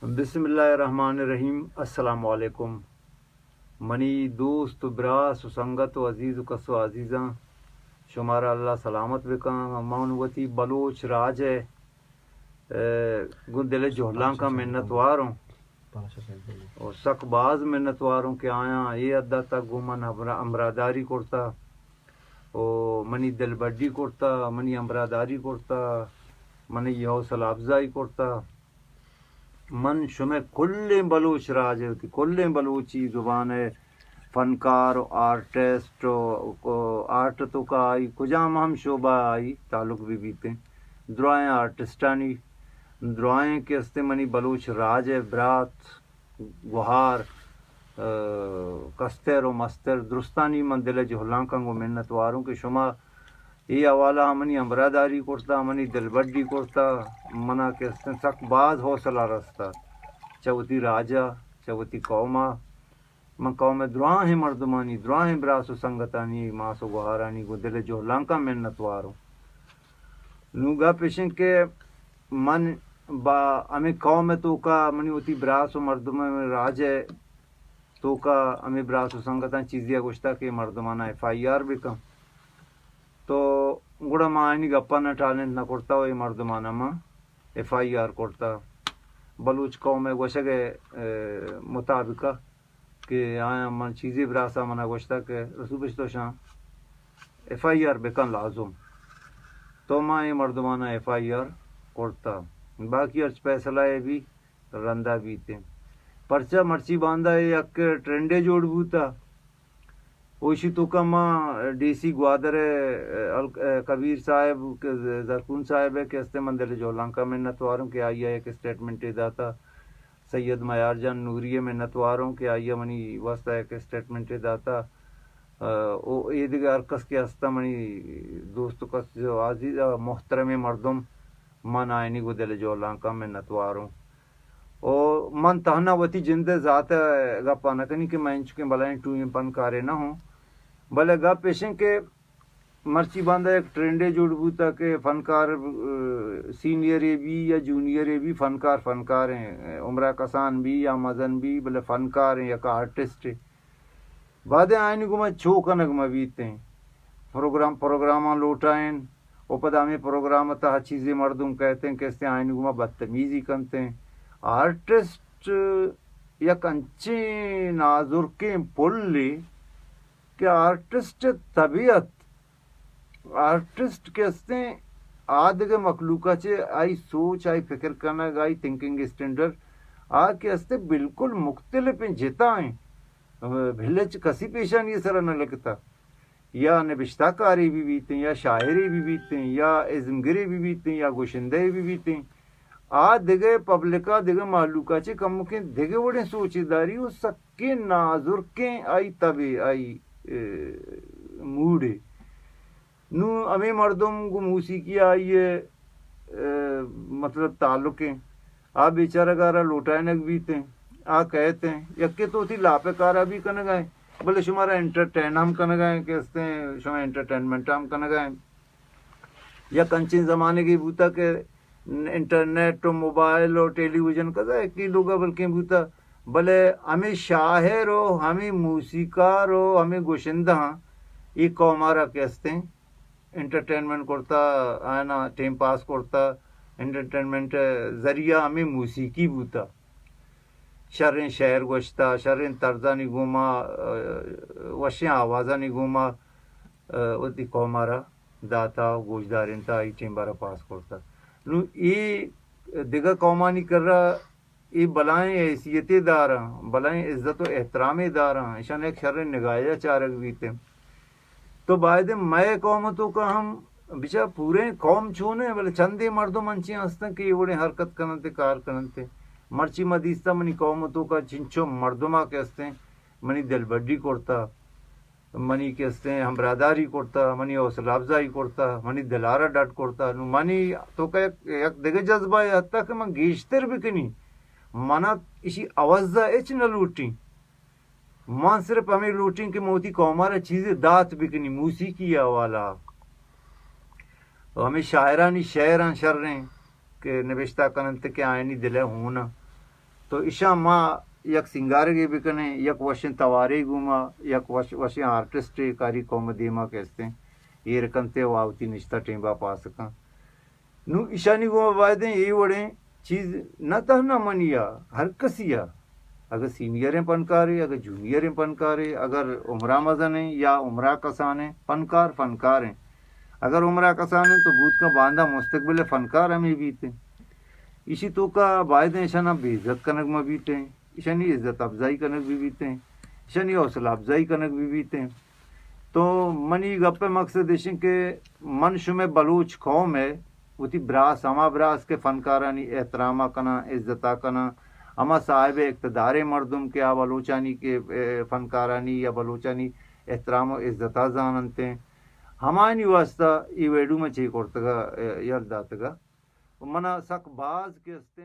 بسم اللہ الرحمن الرحیم. السلام علیکم. منی دوست و براس و سنگت و عزیز و کس و عزیزاں شمارا اللہ سلامت بکاں. مانوتی بلوچ راج ہے گندل جوہلاں کا منتوار ہوں اور سک باز منتواروں کے آیا یہ ادا تک گمن امراداری کرتا او منی دل بڈی کرتا منی امراداری کرتا منی یہ حوصلہ افزائی کرتا. من شمع کل بلوچ راج ہوتی کل بلوچی زبان ہے فنکار و آرٹسٹ آرٹ تو کا آئی کجام ہم شعبہ آئی تعلق بھی بیتے درائیں آرٹسٹانی درائیں کے استے منی بلوچ راج ہے برات گوہار کستر و مستر درستانی من دل جہلاں کنگو منتواروں کے شما یہ حوالہ منی امراداری کرتا منی دل بڈی کرتا منا کے سک باز حوصلہ رستا چوتی راجا چوتی قوما من قوم دراں ہیں مردمانی دراں ہیں براس و سنگتانی ماس و گوہارانی کو دل جہلاں کا منتواروں نوگا پیشن کے من با ہمیں قوم تو کا منی ہوتی براس و مردم میں راج ہے تو کا ہمیں براس و سنگتان چیزیاں گوشتا کہ مردمانہ FIR بھی کم تو گوڑا ماں آئینی گپا نہ ٹالنٹ نہ کرتا ہوئی مردمانہ ماں FIR کرتا بلوچ قوم ہے گوشہ کے مطابقہ کہ آیا من چیزی براسا منہ گوشتا کہ رسول بشتو شاہ FIR بکن لازم تو ماں یہ مردمانہ FIR کرتا. باقی ارچ پیسلہ بھی رندہ بھی تھے پرچہ مرچی باندھا ہے یک ٹرینڈے جوڑ بوتا اوشی تو کا ماں DC گوادر کبیر صاحب زرکون صاحب ہے کہ استے مندل جوہلاں کا منتواروں کے آئیہ ایک اسٹیٹمنٹ داتا سید معیار جان نوریہ منتواروں کے آئیہ منی واسطہ ایک اسٹیٹمنٹ داتا او یہ دیگر ارکس کے ہستا منی دوستو کس جو عزیز محترم مردم من آئینی کو دل جوہلاں کا منتواروں او من تہنا وتی جند ذات گپا نہ کنی کہ میں انچکے بلائیں ٹوئیں پن کارے نہ ہوں بلے گا پیشن کے مرچی باندھا ایک ٹرینڈے جوڑ بوتا کہ فنکار سینئر بھی یا جونیئر بھی فنکار ہیں عمرہ کسان بھی یا مزن بھی بلے فنکار ہیں یا کا آرٹسٹ ہیں بعد آئینی کو میں چھوکنگ میں بیتے ہیں پروگراماں لوٹائیں او پدا ہمیں پروگرام تا چیزیں مردم کہتے ہیں کہ اس نے آئینی کو میں بدتمیزی کرتے ہیں. آرٹسٹ یا کنچے نازر کے پل لے کہ آرٹسٹ طبیعت آرٹسٹ کے استے آدھ کے مخلوقہ چے آئی سوچ آئی فکر کرنا آئی تھنکنگ اسٹینڈرڈ آ کے استے بالکل مختلف ہیں جتا ہیں بھلچ کسی پیشہ نہیں سر نہ لگتا یا نبشتہ کاری بھی بیتے ہیں یا شاعری بھی بیتے ہیں یا ازمگری بھی بیتے ہیں یا گوشندے بھی بیتے ہیں آ دگے پبلکا دگے معلوقہ چے کم کے دگے وڑے سوچی داری وہ سکے ناظر کے آئی تبے آئی موڑے نو ہمیں مردم کو موسیقی آئیے مطلب تعلقیں آ بیچارہ گارہ لوٹائنک بیتے ہیں آ کہتے ہیں یکے تو تھی لاپے کارا بھی کنگائیں بلے شمارا انٹرٹین ہم کنگائیں کہ اس نے شما انٹرٹینمنٹ ہم کنگائیں یا کنچین زمانے کی بوتا کہ انٹرنیٹ و موبائل اور ٹیلی ویژن کا ایک ہی لوگا بلکہ بوتا بلے ہمیں شاعر ہو ہمیں موسیقار ہو ہمیں گوشندہ ہاں یہ قومارا کہتے ہیں انٹرٹینمنٹ کرتا آنا ٹیم پاس کرتا انٹرٹینمنٹ ذریعہ ہمیں موسیقی بوتا شریں شعر گوشتا شریں طرزانی گوما وشیاں آوازانی گوما وتی قومارا داتا گوشدارین تا ای ٹیم بارا پاس کرتا نو یہ دیگر قومانی کر رہا یہ بلائیں حیثیتیں داراں بلائیں عزت و احترام داراں ایشان ایک شر نگاہیہ چارک بیتے تو باید میں قومتوں کا ہم بچا پورے قوم چھونے بلے چندے مردم منچی ہستن کہ یہ وڑے حرکت کرنتے کار کرنتے مرچی مدیستا منی قومتوں کا چنچو مردمہ کے ہستے منی دل بڈی کرتا منی کے ہستے ہم براداری کرتا منی حوصلہ افزائی کرتا منی دلارہ ڈٹ کرتا نو منی تو کا یک دگے جذبہ ہے حتیٰ کہ من گیشتر بکنی منا اسی آوازہ اچ نہ لوٹیں من صرف ہمیں لوٹیں کہ موتی قومارہ چیزیں دات بکنی موسیقی حوالہ ہمیں شاعرانی شعران شرریں کہ نوشتہ کننت کے آئینی دلے ہونا تو اشا ماں یک سنگار گے بکنے یک وشن توارے گوما یک وشن آرٹسٹ کاری قوم دیما کہتے ہیں یہ رکنتے واوتی نشتہ ٹیمبا پا سکاں نو اشانی گوما وائدیں یہ وڑیں چیز نہ تہ نہ منیا ہر کسیا اگر سینئریں پنکارے اگر جونیئریں پنکارے اگر عمرہ مزن ہیں یا عمرہ کسان ہیں فنکار ہیں اگر عمرہ کسان ہیں تو بود کا باندھا مستقبل فنکار ہمیں بیتے ہیں اسی تو کا وائدیں اشانا بے عزت کنک میں بیتے ہیں اشانی عزت افزائی کنک بھی بیتے ہیں اشانی حوصلہ افزائی کنک بھی بیتے ہیں تو منی گپ مقصد اشن کہ من شمع بلوچ قوم ہے وہ تھی براس ہما براس کے فنکارانی احترامہ کنا عزتہ کنا اما صاحب اقتدار مردم کے آ بلوچانی کے فنکارانی یا بلوچانی احترام و عزتہ زاننتے ہیں ہمانی واسطہ ای ویڈو میں چیک کرتگا یلداتگا منا سک باز کے استے